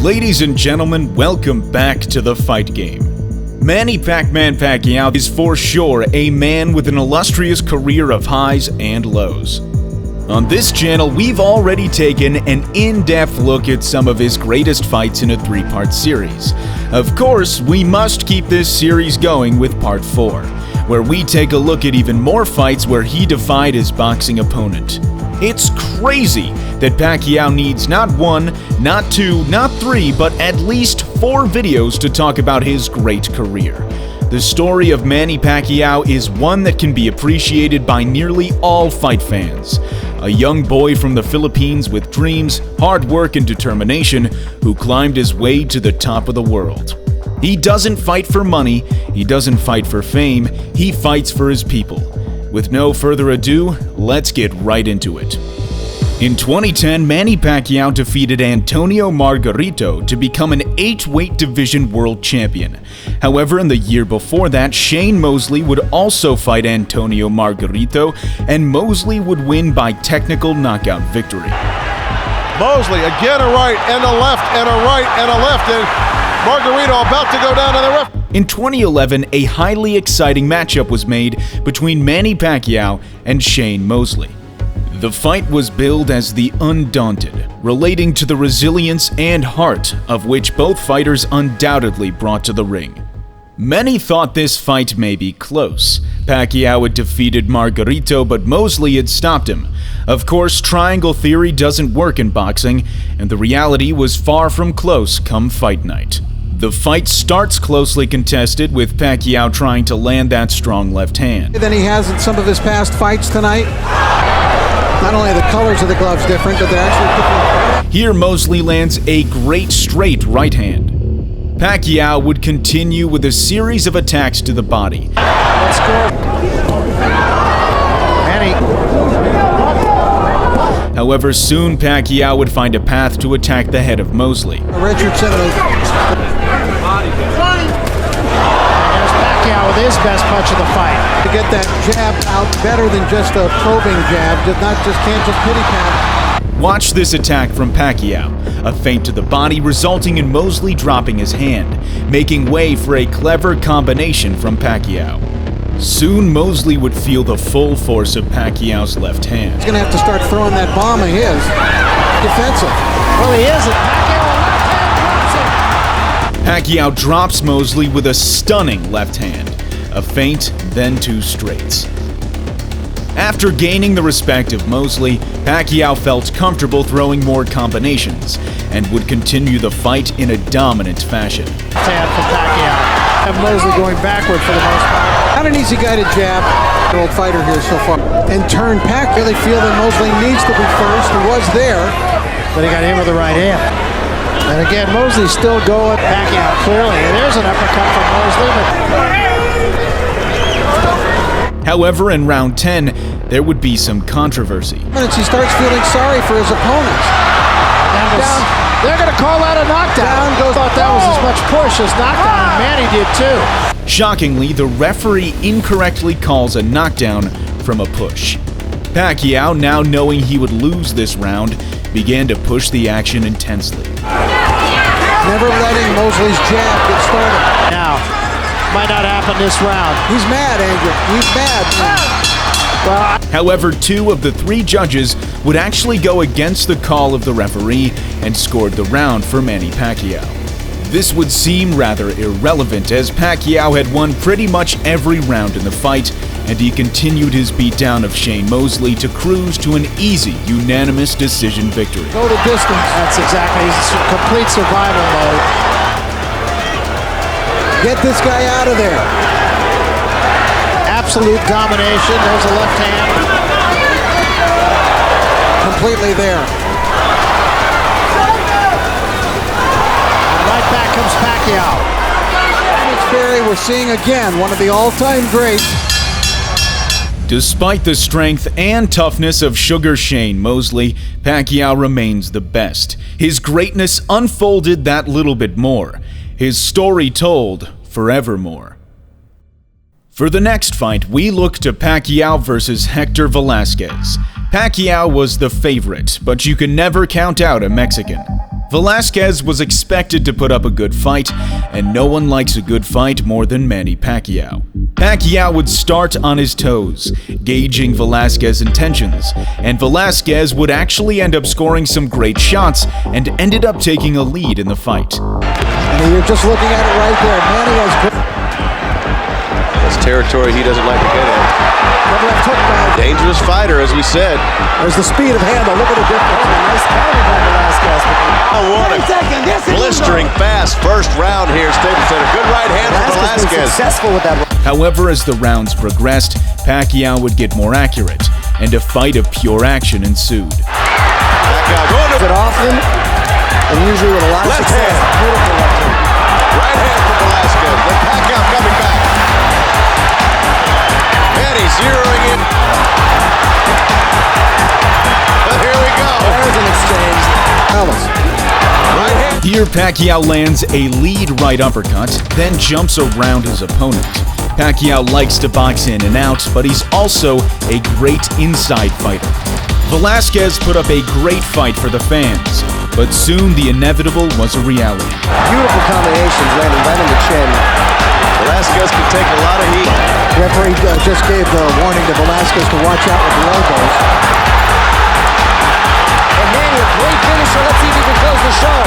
Ladies and gentlemen, welcome back to the Fight Game. Manny Pacquiao is for sure a man with an illustrious career of highs and lows. On this channel, we've already taken an in-depth look at some of his greatest fights in a three-part series. Of course, we must keep this series going with Part 4, where we take a look at even more fights where he defied his boxing opponent. It's crazy that Pacquiao needs not one, not two, not three, but at least 4 videos to talk about his great career. The story of Manny Pacquiao is one that can be appreciated by nearly all fight fans. A young boy from the Philippines with dreams, hard work, and determination who climbed his way to the top of the world. He doesn't fight for money, he doesn't fight for fame, he fights for his people. With no further ado, let's get right into it. In 2010, Manny Pacquiao defeated Antonio Margarito to become an 8-weight division world champion. However, in the year before that, Shane Mosley would also fight Antonio Margarito, and Mosley would win by technical knockout victory. Mosley again a right and a left and a right and a left, and Margarito about to go down to the ref. In 2011, a highly exciting matchup was made between Manny Pacquiao and Shane Mosley. The fight was billed as the Undaunted, relating to the resilience and heart of which both fighters undoubtedly brought to the ring. Many thought this fight may be close. Pacquiao had defeated Margarito, but Mosley had stopped him. Of course, triangle theory doesn't work in boxing, and the reality was far from close come fight night. The fight starts closely contested, with Pacquiao trying to land that strong left hand. Than he has in some of his past fights tonight. Not only are the colors of the gloves different, but they're actually different. Here, Mosley lands a great straight right hand. Pacquiao would continue with a series of attacks to the body. Let's go. Manny. However, soon Pacquiao would find a path to attack the head of Mosley. Richardson. Pacquiao with his best punch of the fight. To get that jab out better than just a probing jab, can't just pity pat. Watch this attack from Pacquiao, a feint to the body resulting in Mosley dropping his hand, making way for a clever combination from Pacquiao. Soon Mosley would feel the full force of Pacquiao's left hand. He's going to have to start throwing that bomb of his. Defensive. Well, he isn't. Pacquiao drops Mosley with a stunning left hand, a feint, then 2 straights. After gaining the respect of Mosley, Pacquiao felt comfortable throwing more combinations and would continue the fight in a dominant fashion. Hand from Pacquiao. Have Mosley going backward for the most part. Not an easy guy to jab. Old fighter here so far. And turn Pac. Really feel that Mosley needs to be first. He was there. But he got hit with the right hand. And again, Mosley's still going. Pacquiao clearly. And there's an uppercut from Mosley. However, in round 10, there would be some controversy. He starts feeling sorry for his opponents. They're going to call that a knockdown. I thought that was as much push as knockdown, and Manny did too. Shockingly, the referee incorrectly calls a knockdown from a push. Pacquiao, now knowing he would lose this round, began to push the action intensely. Never letting Mosley's jab get started. Now, might not happen this round. He's mad, Andrew. He's mad. Well, however, 2 of the 3 judges would actually go against the call of the referee and scored the round for Manny Pacquiao. This would seem rather irrelevant, as Pacquiao had won pretty much every round in the fight, and he continued his beatdown of Shane Mosley to cruise to an easy, unanimous decision victory. Go the distance. That's exactly. He's in complete survival mode. Get this guy out of there. Absolute domination. There's a left hand. Completely there. And right back comes Pacquiao. We're seeing again one of the all-time greats. Despite the strength and toughness of Sugar Shane Mosley, Pacquiao remains the best. His greatness unfolded that little bit more. His story told forevermore. For the next fight, we look to Pacquiao versus Hector Velazquez. Pacquiao was the favorite, but you can never count out a Mexican. Velazquez was expected to put up a good fight, and no one likes a good fight more than Manny Pacquiao. Pacquiao would start on his toes, gauging Velazquez's intentions, and Velazquez would actually end up scoring some great shots and ended up taking a lead in the fight. And you're just looking at it right there. Manny has That's territory he doesn't like to get in. left hook by. Dangerous fighter, as we said. There's the speed of handle. Look at the difference. Nice counter by Velazquez. Oh, what a blistering fast first round here, Staples Center. Good right hand from Velazquez. Successful with that. However, as the rounds progressed, Pacquiao would get more accurate, and a fight of pure action ensued. Pacquiao going to It often, and usually with a lot of left success. hand. Beautiful left hand. Right hand from Velazquez. Then Pacquiao coming back. Manny zeroing in. But here we go. There's an exchange. Solis. Right hand. Here, Pacquiao lands a lead right uppercut, then jumps around his opponent. Pacquiao likes to box in and out, but he's also a great inside fighter. Velazquez put up a great fight for the fans, but soon the inevitable was a reality. Beautiful combinations landing right on the chin. Velazquez can take a lot of heat. Referee just gave the warning to Velazquez to watch out with the elbows. And Manny, a great finisher. Let's see if he can close the show.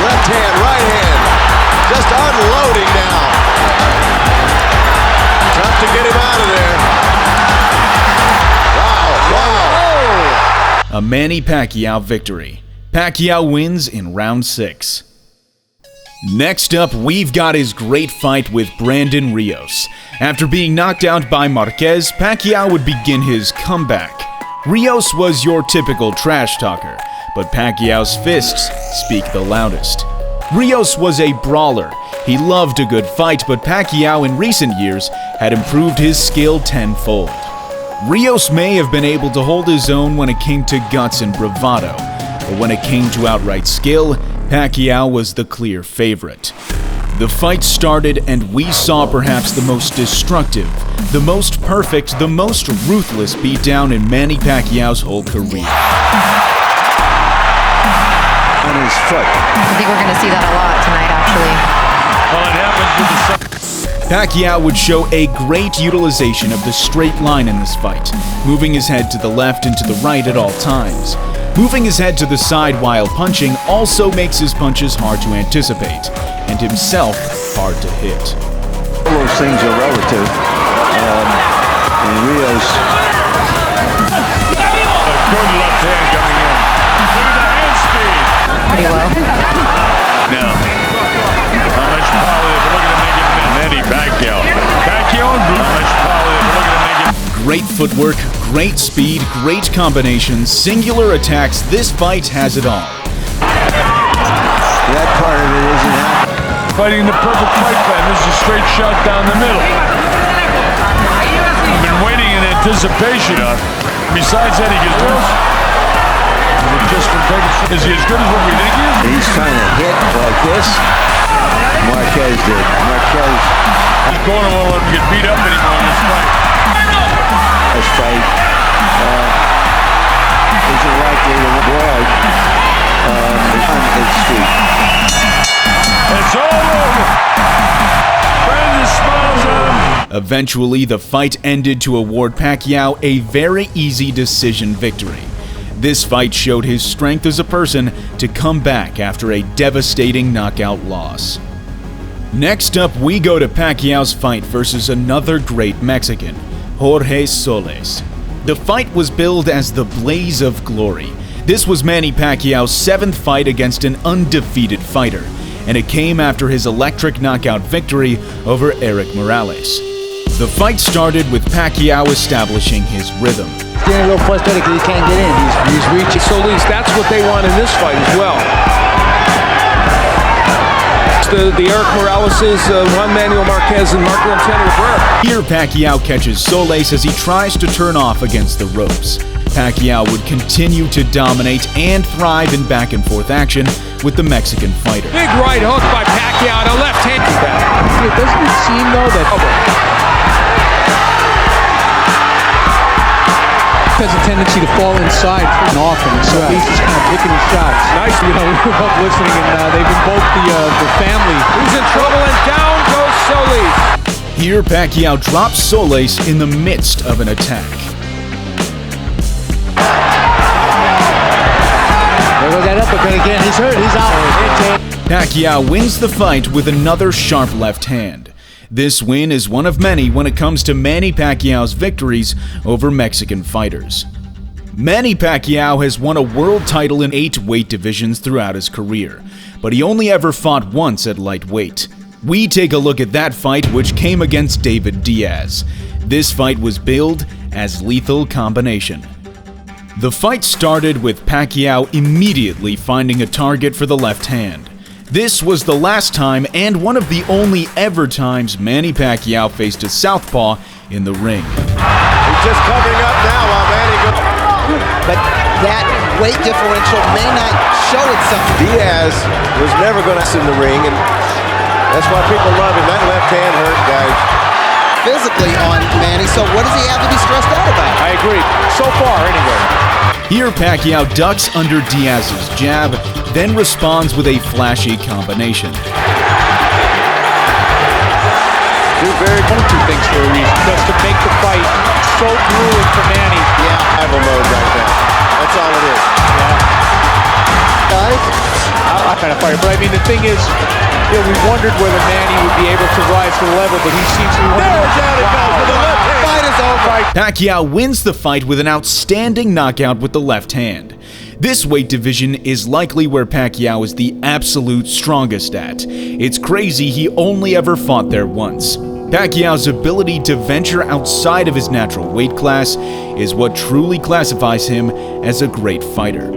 Left hand, right hand. Just unloading now. Tough to get him out of there. Wow. A Manny Pacquiao victory. Pacquiao wins in round 6. Next up, we've got his great fight with Brandon Rios. After being knocked out by Marquez, Pacquiao would begin his comeback. Rios was your typical trash talker, but Pacquiao's fists speak the loudest. Rios was a brawler. He loved a good fight, but Pacquiao in recent years had improved his skill tenfold. Rios may have been able to hold his own when it came to guts and bravado, but when it came to outright skill, Pacquiao was the clear favorite. The fight started and we saw perhaps the most destructive, the most perfect, the most ruthless beatdown in Manny Pacquiao's whole career. On his foot. I think we're going to see that a lot tonight, actually. Well, it happens with the Pacquiao would show a great utilization of the straight line in this fight, moving his head to the left and to the right at all times. Moving his head to the side while punching also makes his punches hard to anticipate, and himself hard to hit. All those things are relative. And Rios. A good left hand coming in. Look at the hand speed. Pretty well. Now, how much power they're looking to make it Manny Pacquiao. Pacquiao and Bruce. How much power they're looking to make it. Great footwork, great speed, great combinations, singular attacks. This fight has it all. That part of it isn't happening. Fighting the perfect fight plan. This is a straight shot down the middle. I've been waiting in anticipation. Besides that, he gets just for taking. Is he as good as what we think he is? He's trying to hit like this. Marquez did. Marquez. The corner won't let him get beat up anymore in this fight. This fight isn't likely to avoid its streak. It's all over. Brandon smiles at him. Eventually, the fight ended to award Pacquiao a very easy decision victory. This fight showed his strength as a person to come back after a devastating knockout loss. Next up, we go to Pacquiao's fight versus another great Mexican, Jorge Solis. The fight was billed as the Blaze of Glory. This was Manny Pacquiao's 7th fight against an undefeated fighter, and it came after his electric knockout victory over Eric Morales. The fight started with Pacquiao establishing his rhythm. He's getting a little frustrated because he can't get in. He's reaching. Solis, that's what they want in this fight as well. The Eric Moraleses, Juan Manuel Marquez, and Marco Antonio Cabrera. Here, Pacquiao catches Solis as he tries to turn off against the ropes. Pacquiao would continue to dominate and thrive in back-and-forth action with the Mexican fighter. Big right hook by Pacquiao to left hand. Doesn't it seem, though, that has a tendency to fall inside pretty often, so he's just kind of picking his shots. Nice. You know, we were both listening, and they've invoked the family. He's in trouble, and down goes Solis. Here, Pacquiao drops Solis in the midst of an attack. There goes that uppercut again. He's hurt. He's out. Pacquiao wins the fight with another sharp left hand. This win is one of many when it comes to Manny Pacquiao's victories over Mexican fighters. Manny Pacquiao has won a world title in 8 weight divisions throughout his career, but he only ever fought once at lightweight. We take a look at that fight, which came against David Diaz. This fight was billed as Lethal Combination. The fight started with Pacquiao immediately finding a target for the left hand. This was the last time and one of the only ever times Manny Pacquiao faced a southpaw in the ring. He's just covering up now while Manny goes. But that weight differential may not show itself. Diaz was never going to in the ring, and that's why people love him. That left hand hurt, guys. Physically on Manny, so what does he have to be stressed out about? I agree. So far, anyway. Here, Pacquiao ducks under Diaz's jab, then responds with a flashy combination. Do two things for a reason, just to make the fight so grueling for Manny. Yeah, survival mode right now. That's all it is. Guys, I'm kind of fired, but I mean, the thing is, you know, we wondered whether Manny would be able to rise to the level, but he seems to be winning. The fight is over. Pacquiao wins the fight with an outstanding knockout with the left hand. This weight division is likely where Pacquiao is the absolute strongest at. It's crazy he only ever fought there once. Pacquiao's ability to venture outside of his natural weight class is what truly classifies him as a great fighter.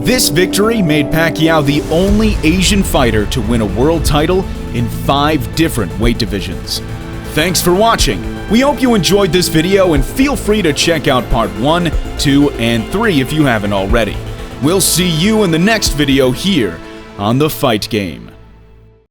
This victory made Pacquiao the only Asian fighter to win a world title in 5 different weight divisions. Thanks for watching. We hope you enjoyed this video, and feel free to check out part 1, 2, and 3 if you haven't already. We'll see you in the next video here on The Fight Game.